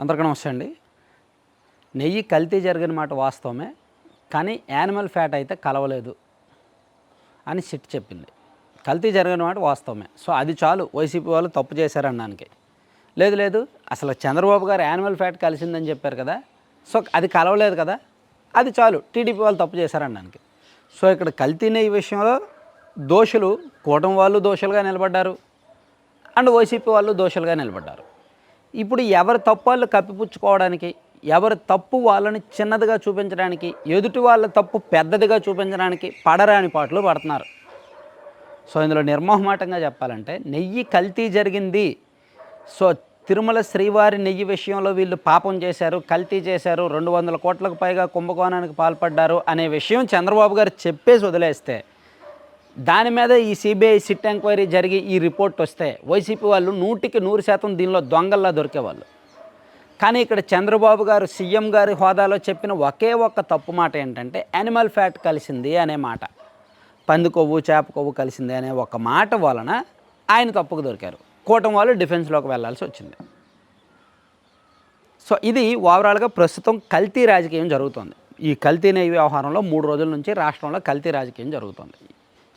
అందరికీ నమస్తే అండి. నెయ్యి కల్తీ జరిగిన మాట వాస్తవమే, కానీ యానిమల్ ఫ్యాట్ అయితే కలవలేదు అని సిట్ చెప్పింది. కల్తీ జరిగిన మాట వాస్తవమే. సో అది చాలు వైసీపీ వాళ్ళు తప్పు చేశారనడానికి. లేదు లేదు అసలు చంద్రబాబు గారు యానిమల్ ఫ్యాట్ కలిసిందని చెప్పారు కదా, సో అది కలవలేదు కదా, అది చాలు టీడీపీ వాళ్ళు తప్పు చేశారనడానికి. సో ఇక్కడ కల్తీ నెయ్యి విషయంలో దోషులు కూటమి వాళ్ళు దోషులుగా నిలబడ్డారు అండ్ వైసీపీ వాళ్ళు దోషులుగా నిలబడ్డారు. ఇప్పుడు ఎవరి తప్పు వాళ్ళు కప్పిపుచ్చుకోవడానికి, ఎవరి తప్పు వాళ్ళని చిన్నదిగా చూపించడానికి, ఎదుటి వాళ్ళ తప్పు పెద్దదిగా చూపించడానికి పడరాని పాటలు పడుతున్నారు. సో ఇందులో నిర్మోహమాటంగా చెప్పాలంటే నెయ్యి కల్తీ జరిగింది, సో తిరుమల శ్రీవారి నెయ్యి విషయంలో వీళ్ళు పాపం చేశారు, కల్తీ చేశారు, 200 కోట్లకు పైగా కుంభకోణానికి పాల్పడ్డారు అనే విషయం చంద్రబాబు గారు చెప్పేసి వదిలేస్తే, దాని మీద ఈ సిబిఐ సిట్ ఎంక్వైరీ జరిగి ఈ రిపోర్ట్ వస్తే వైసీపీ వాళ్ళు 100% దీనిలో దొంగల్లా దొరికేవాళ్ళు. కానీ ఇక్కడ చంద్రబాబు గారు సీఎం గారి హోదాలో చెప్పిన ఒకే ఒక్క తప్పు మాట ఏంటంటే యానిమల్ ఫ్యాట్ కలిసింది అనే మాట, పంది కొవ్వు చేప కొవ్వు కలిసింది అనే ఒక మాట వలన ఆయన తప్పుకు దొరికారు. కూటమి వాళ్ళు డిఫెన్స్లోకి వెళ్లాల్సి వచ్చింది. సో ఇది ఓవరాల్గా ప్రస్తుతం కల్తీ రాజకీయం జరుగుతుంది. ఈ కల్తీ నెయ్యి వ్యవహారంలో 3 రోజుల నుంచి రాష్ట్రంలో కల్తీ రాజకీయం జరుగుతుంది.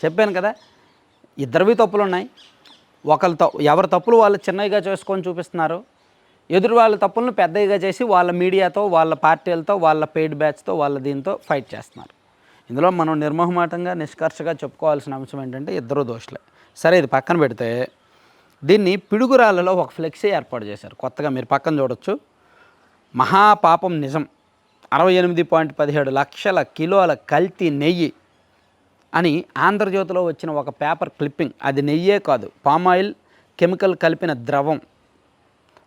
చెప్పాను కదా, ఇద్దరివి తప్పులు ఉన్నాయి. ఎవరి తప్పులు వాళ్ళు చిన్నగా చేసుకొని చూపిస్తున్నారు, ఎదురు వాళ్ళ తప్పులను పెద్దగా చేసి వాళ్ళ మీడియాతో, వాళ్ళ పార్టీలతో, వాళ్ళ పెయిడ్ బ్యాచ్తో, వాళ్ళ దీంతో ఫైట్ చేస్తున్నారు. ఇందులో మనం నిర్మోహమాటంగా నిష్కర్షగా చెప్పుకోవాల్సిన అంశం ఏంటంటే ఇద్దరు దోషులే. సరే ఇది పక్కన పెడితే, దీన్ని పిడుగురాళ్ళలో ఒక ఫ్లెక్సీ ఏర్పాటు చేశారు కొత్తగా. మీరు పక్కన చూడొచ్చు, మహాపాపం నిజం 68.17 లక్షల కిలోల కల్తీ నెయ్యి అని ఆంధ్రజ్యోతిలో వచ్చిన ఒక పేపర్ క్లిప్పింగ్. అది నెయ్యే కాదు, పామాయిల్ కెమికల్ కలిపిన ద్రవం.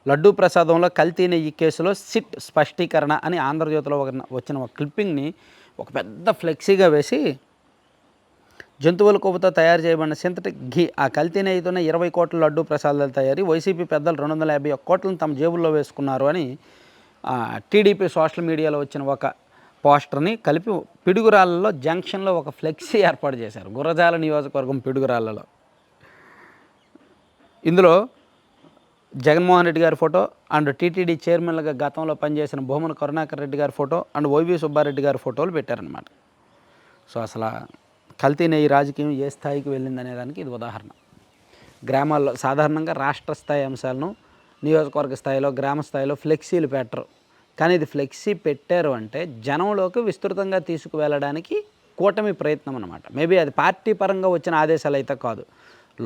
లడ్డూ ప్రసాదంలో కల్తీ నెయ్యి కేసులో సిట్ స్పష్టీకరణ అని ఆంధ్రజ్యోతిలో వచ్చిన ఒక క్లిప్పింగ్ని ఒక పెద్ద ఫ్లెక్సీగా వేసి, జంతువుల కొవ్వుతో తయారు చేయబడిన సింథటిక్ ఘీ, ఆ కల్తీ నెయ్యితోనే 20 కోట్ల లడ్డూ ప్రసాదాలు తయారీ, వైసీపీ పెద్దలు 251 కోట్లను తమ జేబుల్లో వేసుకున్నారు అని టీడీపీ సోషల్ మీడియాలో వచ్చిన ఒక పోస్టర్ని కలిపి పిడుగురాళ్ళలో జంక్షన్లో ఒక ఫ్లెక్సీ ఏర్పాటు చేశారు, గురజాల నియోజకవర్గం పిడుగురాళ్ళలో. ఇందులో జగన్మోహన్ రెడ్డి గారి ఫోటో అండ్ టీటీడీ చైర్మన్లుగా గతంలో పనిచేసిన భూమన కరుణాకర్ రెడ్డి గారి ఫోటో అండ్ వైవి సుబ్బారెడ్డి గారి ఫోటోలు పెట్టారనమాట. సో అసలు కల్తీ నెయ్యి రాజకీయం ఏ స్థాయికి వెళ్ళిందనే దానికి ఇది ఉదాహరణ. గ్రామాల్లో సాధారణంగా రాష్ట్ర స్థాయి అంశాలను నియోజకవర్గ స్థాయిలో, గ్రామ స్థాయిలో ఫ్లెక్సీలు పెట్టరు. కానీ ఇది ఫ్లెక్సీ పెట్టారు అంటే జనంలోకి విస్తృతంగా తీసుకువెళ్ళడానికి కూటమి ప్రయత్నం అనమాట. మేబీ అది పార్టీ పరంగా వచ్చిన ఆదేశాలు అయితే కాదు,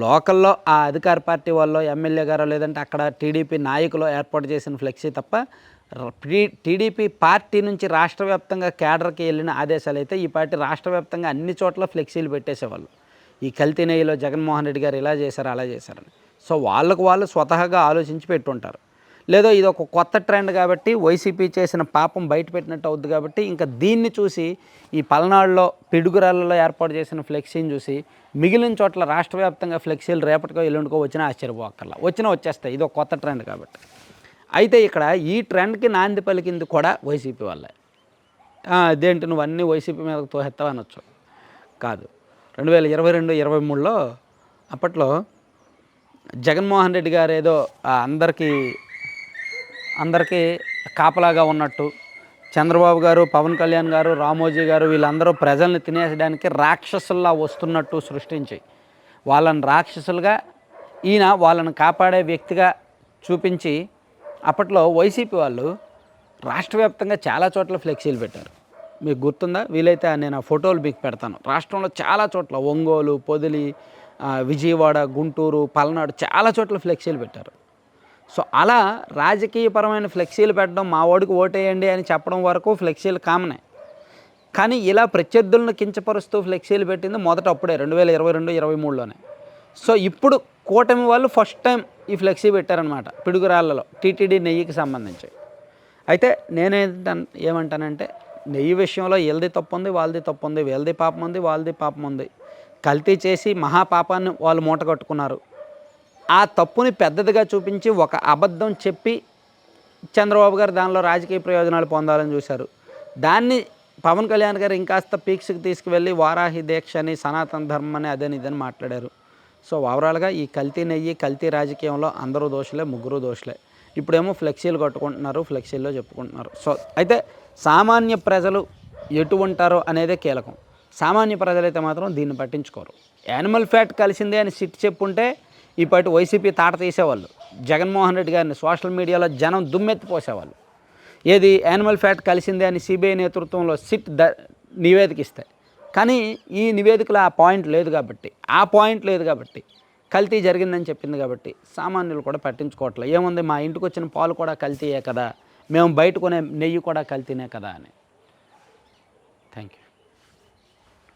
లోకల్లో ఆ అధికార పార్టీ వాళ్ళు, ఎమ్మెల్యే గారో లేదంటే అక్కడ టీడీపీ నాయకులు ఏర్పాటు చేసిన ఫ్లెక్సీ తప్ప టీడీపీ పార్టీ నుంచి రాష్ట్ర వ్యాప్తంగా కేడర్కి వెళ్ళిన ఆదేశాలు అయితే ఈ పార్టీ రాష్ట్ర వ్యాప్తంగా అన్ని చోట్ల ఫ్లెక్సీలు పెట్టేసేవాళ్ళు. ఈ కల్తీ నెయ్యిలో జగన్మోహన్ రెడ్డి గారు ఇలా చేశారు, అలా చేశారని. సో వాళ్ళకు వాళ్ళు స్వతహాగా ఆలోచించి పెట్టుంటారు. లేదో ఇది ఒక కొత్త ట్రెండ్ కాబట్టి వైసీపీ చేసిన పాపం బయట పెట్టినట్టు అవుద్ది కాబట్టి ఇంకా దీన్ని చూసి ఈ పల్నాడులో పిడుగురాళ్ళలో ఏర్పాటు చేసిన ఫ్లెక్సీని చూసి మిగిలిన చోట్ల రాష్ట్ర వ్యాప్తంగా ఫ్లెక్సీలు రేపటికో ఎల్లుండికో వచ్చినా ఆశ్చర్యపోక్కర్లా, వచ్చేస్తాయి. ఇది ఒక కొత్త ట్రెండ్ కాబట్టి. అయితే ఇక్కడ ఈ ట్రెండ్కి నాంది పలికింది కూడా వైసీపీ వాళ్ళే. అదేంటి నువ్వు అన్నీ వైసీపీ మీద తోహెత్తావు అనొచ్చు, కాదు. 2022-23లో అప్పట్లో జగన్మోహన్ రెడ్డి గారు ఏదో అందరికీ కాపలాగా ఉన్నట్టు, చంద్రబాబు గారు, పవన్ కళ్యాణ్ గారు, రామోజీ గారు వీళ్ళందరూ ప్రజల్ని తినేసడానికి రాక్షసుల్లా వస్తున్నట్టు సృష్టించి వాళ్ళని రాక్షసులుగా, ఈయన వాళ్ళని కాపాడే వ్యక్తిగా చూపించి అప్పట్లో వైసీపీ వాళ్ళు రాష్ట్ర వ్యాప్తంగా చాలా చోట్ల ఫ్లెక్సీలు పెట్టారు. మీకు గుర్తుందా? వీలైతే నేను ఆ ఫోటోలు మీకు పెడతాను. రాష్ట్రంలో చాలా చోట్ల ఒంగోలు, పొదిలి, విజయవాడ, గుంటూరు, పల్నాడు చాలా చోట్ల ఫ్లెక్సీలు పెట్టారు. సో అలా రాజకీయపరమైన ఫ్లెక్సీలు పెట్టడం, మా ఓడికి ఓటేయండి అని చెప్పడం వరకు ఫ్లెక్సీలు కామనే. కానీ ఇలా ప్రత్యర్థులను కించపరుస్తూ ఫ్లెక్సీలు పెట్టింది మొదట అప్పుడే 2022-23లోనే. సో ఇప్పుడు కూటమి వాళ్ళు ఫస్ట్ టైం ఈ ఫ్లెక్సీ పెట్టారనమాట పిడుగురాళ్ళలో టీటీడీ నెయ్యికి సంబంధించి. అయితే ఏమంటానంటే నెయ్యి విషయంలో వీళ్ళది తప్పు ఉంది, వాళ్ళది తప్పు ఉంది, వీళ్ళది పాపం ఉంది, వాళ్ళది పాపం ఉంది. కల్తీ చేసి మహాపాపాన్ని వాళ్ళు మూట కట్టుకున్నారు. ఆ తప్పుని పెద్దదిగా చూపించి ఒక అబద్ధం చెప్పి చంద్రబాబు గారు దానిలో రాజకీయ ప్రయోజనాలు పొందాలని చూశారు. దాన్ని పవన్ కళ్యాణ్ గారు ఇంకాస్త పీక్స్కి తీసుకువెళ్ళి వారాహి దీక్ష అని, సనాతన ధర్మం అని, అదని ఇదని మాట్లాడారు. సో ఓవరాల్గా ఈ కల్తీ నెయ్యి, కల్తీ రాజకీయంలో అందరూ దోషులే, ముగ్గురు దోషులే. ఇప్పుడేమో ఫ్లెక్సీలు కట్టుకుంటున్నారు, ఫ్లెక్సీల్లో చెప్పుకుంటున్నారు. సో అయితే సామాన్య ప్రజలు ఎటు ఉంటారో అనేదే కీలకం. సామాన్య ప్రజలైతే మాత్రం దీన్ని పట్టించుకోరు. యానిమల్ ఫ్యాట్ కలిసిందే అని సిట్ చెప్పుంటే ఈ పాటి వైసీపీ తాట తీసేవాళ్ళు. జగన్మోహన్ రెడ్డి గారిని సోషల్ మీడియాలో జనం దుమ్మెత్తిపోసేవాళ్ళు. ఏది యానిమల్ ఫ్యాట్ కలిసిందే అని సిబిఐ నేతృత్వంలో సిట్ నివేదిక ఇస్తాయి. కానీ ఈ నివేదికలో ఆ పాయింట్ లేదు కాబట్టి కల్తీ జరిగిందని చెప్పింది కాబట్టి సామాన్యులు కూడా పట్టించుకోవట్లేదు. ఏముంది, మా ఇంటికి వచ్చిన పాలు కూడా కల్తీయే కదా, మేము బయట కొనే నెయ్యి కూడా కల్తీనే కదా అని. Thank you.